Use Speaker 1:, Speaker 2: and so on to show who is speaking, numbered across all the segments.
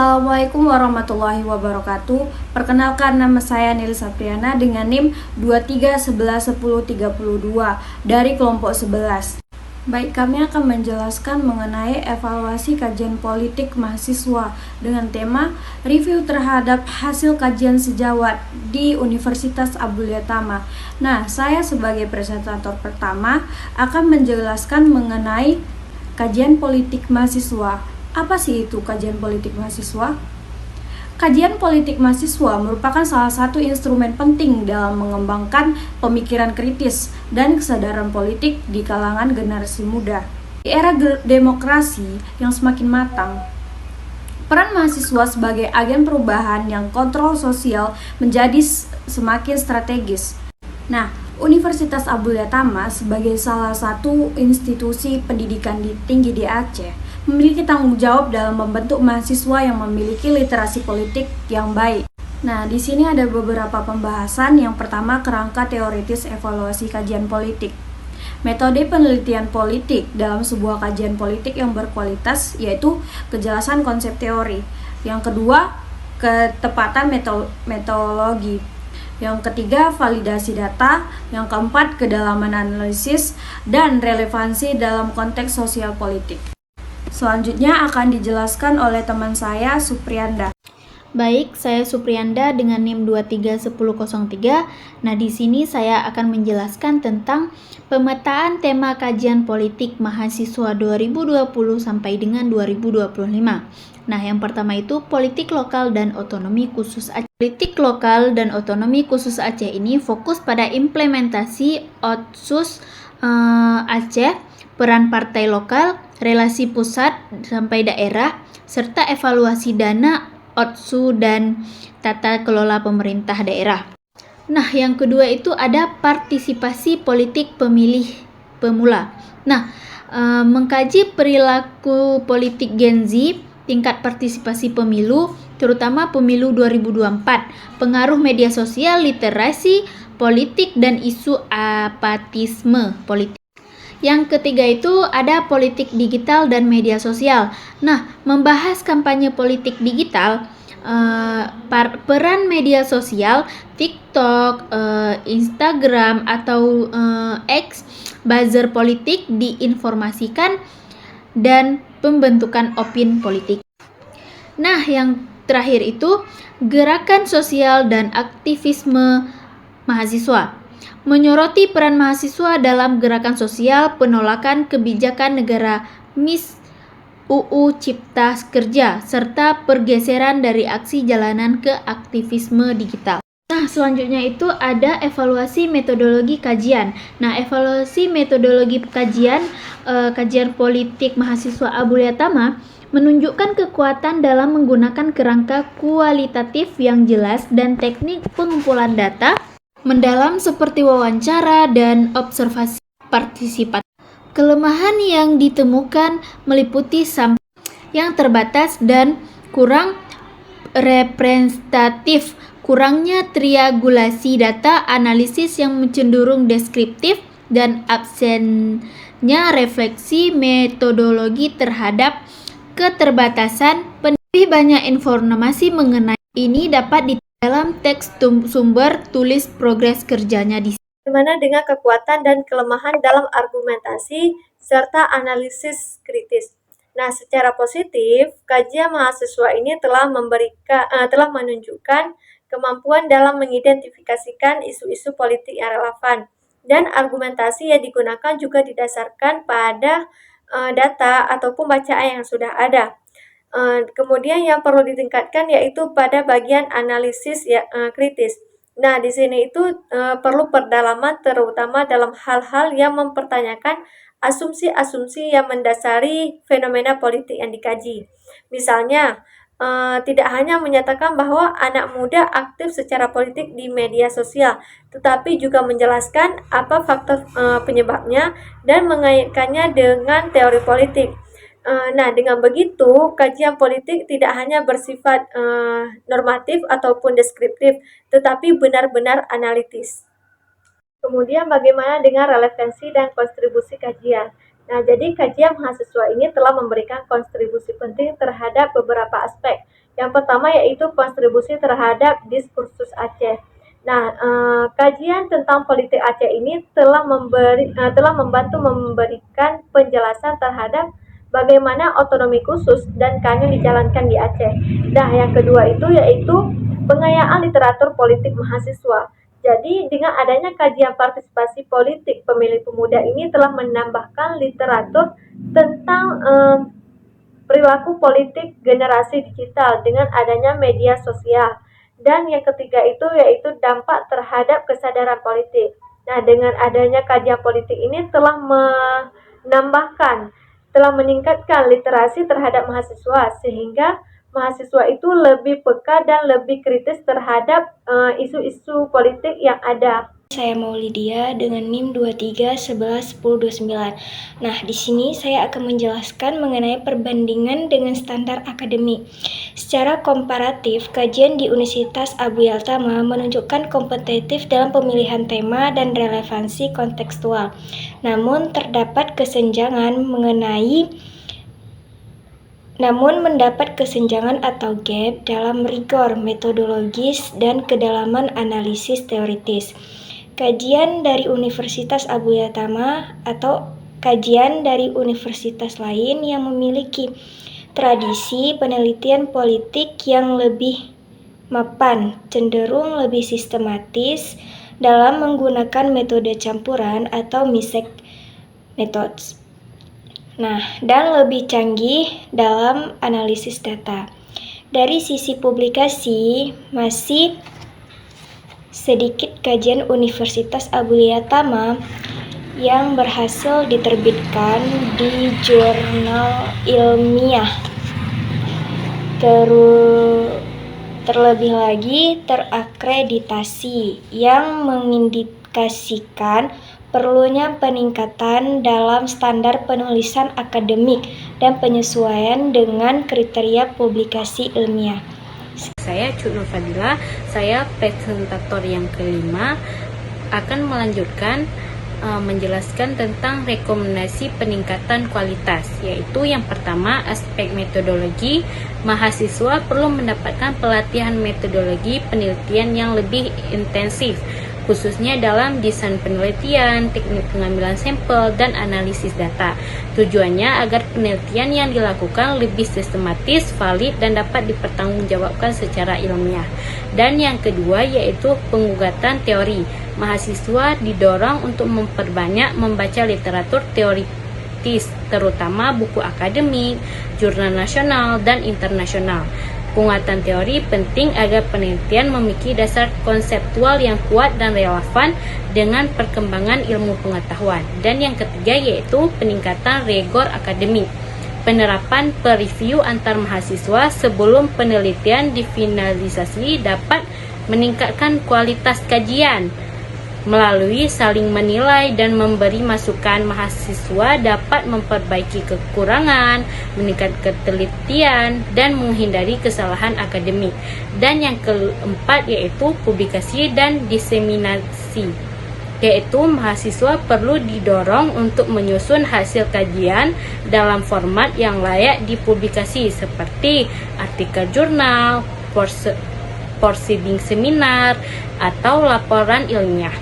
Speaker 1: Assalamualaikum warahmatullahi wabarakatuh. Perkenalkan, nama saya Nil Sapriana dengan NIM 23111032 dari kelompok 11. Baik, kami akan menjelaskan mengenai evaluasi kajian politik mahasiswa dengan tema review terhadap hasil kajian sejawat di Universitas Abdul Yatama. Nah, saya sebagai presentator pertama akan menjelaskan mengenai kajian politik mahasiswa. Apa sih itu kajian politik mahasiswa? Kajian politik mahasiswa merupakan salah satu instrumen penting dalam mengembangkan pemikiran kritis dan kesadaran politik di kalangan generasi muda. Di era demokrasi yang semakin matang, peran mahasiswa sebagai agen perubahan yang kontrol sosial menjadi semakin strategis. Nah, Universitas Abdul Yatama sebagai salah satu institusi pendidikan tinggi di Aceh memiliki tanggung jawab dalam membentuk mahasiswa yang memiliki literasi politik yang baik. Nah, di sini ada beberapa pembahasan. Yang pertama, kerangka teoritis evaluasi kajian politik. Metode penelitian politik dalam sebuah kajian politik yang berkualitas yaitu kejelasan konsep teori. Yang kedua, ketepatan metodologi. Yang ketiga, validasi data. Yang keempat, kedalaman analisis dan relevansi dalam konteks sosial politik. Selanjutnya akan dijelaskan oleh teman saya, Suprianda.
Speaker 2: Baik, saya Suprianda dengan NIM 231003. Nah, di sini saya akan menjelaskan tentang pemetaan tema kajian politik mahasiswa 2020 sampai dengan 2025. Nah, yang pertama itu politik lokal dan otonomi khusus Aceh. Politik lokal dan otonomi khusus Aceh ini fokus pada implementasi Otsus Aceh, peran partai lokal, relasi pusat sampai daerah, serta evaluasi dana Otsu dan tata kelola pemerintah daerah. Nah, yang kedua itu ada partisipasi politik pemilih pemula. Nah, mengkaji perilaku politik Gen Z, tingkat partisipasi pemilu, terutama pemilu 2024, pengaruh media sosial, literasi politik, dan isu apatisme politik. Yang ketiga itu ada politik digital dan media sosial. Nah, membahas kampanye politik digital, peran media sosial, TikTok, Instagram, atau X, buzzer politik diinformasikan, dan pembentukan opini politik. Nah, yang terakhir itu gerakan sosial dan aktivisme mahasiswa. Menyoroti peran mahasiswa dalam gerakan sosial, penolakan kebijakan negara MIS UU Cipta Kerja, serta pergeseran dari aksi jalanan ke aktivisme digital. Nah, selanjutnya itu ada evaluasi metodologi kajian. Nah, evaluasi metodologi kajian politik mahasiswa Abdul Yatama menunjukkan kekuatan dalam menggunakan kerangka kualitatif yang jelas dan teknik pengumpulan data mendalam seperti wawancara dan observasi partisipatif. Kelemahan yang ditemukan meliputi sampel yang terbatas dan kurang representatif, kurangnya triangulasi data, analisis yang cenderung deskriptif, dan absennya refleksi metodologi terhadap keterbatasan. Lebih banyak informasi mengenai ini dapat dalam teks sumber tulis progres kerjanya di sini.
Speaker 3: Bagaimana dengan kekuatan dan kelemahan dalam argumentasi serta analisis kritis? Nah, secara positif, kajian mahasiswa ini telah menunjukkan kemampuan dalam mengidentifikasikan isu-isu politik yang relevan, dan argumentasi yang digunakan juga didasarkan pada data ataupun bacaan yang sudah ada. Kemudian yang perlu ditingkatkan yaitu pada bagian analisis kritis. Nah, di sini itu perlu pendalaman terutama dalam hal-hal yang mempertanyakan asumsi-asumsi yang mendasari fenomena politik yang dikaji. Misalnya, tidak hanya menyatakan bahwa anak muda aktif secara politik di media sosial, tetapi juga menjelaskan apa faktor penyebabnya dan mengaitkannya dengan teori politik. Nah, dengan begitu, kajian politik tidak hanya bersifat normatif ataupun deskriptif, tetapi benar-benar analitis. Kemudian bagaimana dengan relevansi dan kontribusi kajian? Nah, jadi kajian mahasiswa ini telah memberikan kontribusi penting terhadap beberapa aspek, Yang pertama yaitu kontribusi terhadap diskursus Aceh. Nah, kajian tentang politik Aceh ini telah membantu memberikan penjelasan terhadap bagaimana otonomi khusus dan kanun dijalankan di Aceh. Nah, yang kedua itu yaitu pengayaan literatur politik mahasiswa. Jadi, dengan adanya kajian partisipasi politik pemilih pemuda ini telah menambahkan literatur tentang perilaku politik generasi digital dengan adanya media sosial. Dan yang ketiga itu yaitu dampak terhadap kesadaran politik. Nah, dengan adanya kajian politik ini telah meningkatkan literasi terhadap mahasiswa sehingga mahasiswa itu lebih peka dan lebih kritis terhadap isu-isu politik yang ada.
Speaker 4: Saya Maulidia dengan NIM 23111029. Nah, di sini saya akan menjelaskan mengenai perbandingan dengan standar akademik. Secara komparatif, kajian di Universitas Abu Yal Tama menunjukkan kompetitif dalam pemilihan tema dan relevansi kontekstual. Namun, mendapat kesenjangan atau gap dalam rigor metodologis dan kedalaman analisis teoritis. Kajian dari Universitas Abu Yal Tama atau kajian dari universitas lain yang memiliki tradisi penelitian politik yang lebih mapan, cenderung lebih sistematis dalam menggunakan metode campuran atau mixed methods. Nah, dan lebih canggih dalam analisis data. Dari sisi publikasi, masih sedikit kajian Universitas Abu Yal Tama yang berhasil diterbitkan di jurnal ilmiah. Terlebih lagi terakreditasi yang mengindikasikan perlunya peningkatan dalam standar penulisan akademik dan penyesuaian dengan kriteria publikasi ilmiah.
Speaker 5: Saya Cut Nur Fadila, saya presentator yang kelima akan melanjutkan menjelaskan tentang rekomendasi peningkatan kualitas, yaitu yang pertama aspek metodologi. Mahasiswa perlu mendapatkan pelatihan metodologi penelitian yang lebih intensif, khususnya dalam desain penelitian, teknik pengambilan sampel, dan analisis data. Tujuannya agar penelitian yang dilakukan lebih sistematis, valid, dan dapat dipertanggungjawabkan secara ilmiah. Dan yang kedua yaitu penggugatan teori. Mahasiswa didorong untuk memperbanyak membaca literatur teoritis, terutama buku akademik, jurnal nasional, dan internasional. Penguatan teori penting agar penelitian memiliki dasar konseptual yang kuat dan relevan dengan perkembangan ilmu pengetahuan. Dan yang ketiga yaitu peningkatan rigor akademik. Penerapan per-review antar mahasiswa sebelum penelitian difinalisasi dapat meningkatkan kualitas kajian. Melalui saling menilai dan memberi masukan, mahasiswa dapat memperbaiki kekurangan, meningkatkan ketelitian, dan menghindari kesalahan akademik. Dan yang keempat yaitu publikasi dan diseminasi, yaitu mahasiswa perlu didorong untuk menyusun hasil kajian dalam format yang layak dipublikasi seperti artikel jurnal, proceeding seminar, atau laporan ilmiah.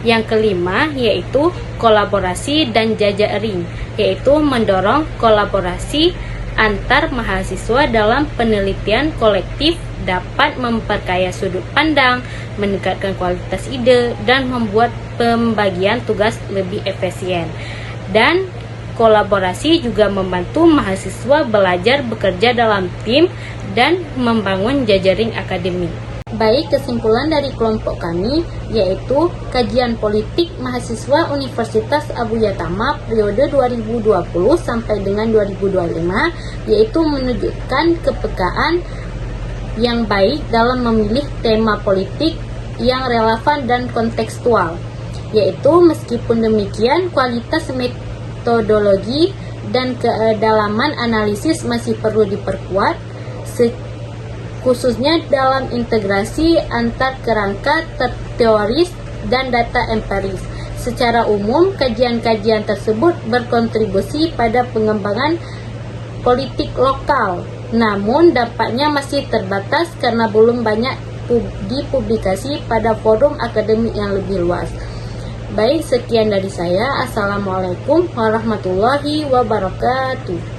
Speaker 5: Yang kelima yaitu kolaborasi dan jejaring, yaitu mendorong kolaborasi antar mahasiswa dalam penelitian kolektif dapat memperkaya sudut pandang, meningkatkan kualitas ide, dan membuat pembagian tugas lebih efisien. Dan kolaborasi juga membantu mahasiswa belajar bekerja dalam tim dan membangun jejaring akademik. Baik, kesimpulan dari kelompok kami yaitu kajian politik mahasiswa Universitas Abu Yal Tama periode 2020 sampai dengan 2025 yaitu menunjukkan kepekaan yang baik dalam memilih tema politik yang relevan dan kontekstual, yaitu meskipun demikian kualitas metodologi dan kedalaman analisis masih perlu diperkuat, khususnya dalam integrasi antar kerangka teoris dan data empiris. Secara umum, kajian-kajian tersebut berkontribusi pada pengembangan politik lokal. Namun dampaknya masih terbatas karena belum banyak dipublikasi pada forum akademik yang lebih luas. Baik, sekian dari saya. Assalamualaikum warahmatullahi wabarakatuh.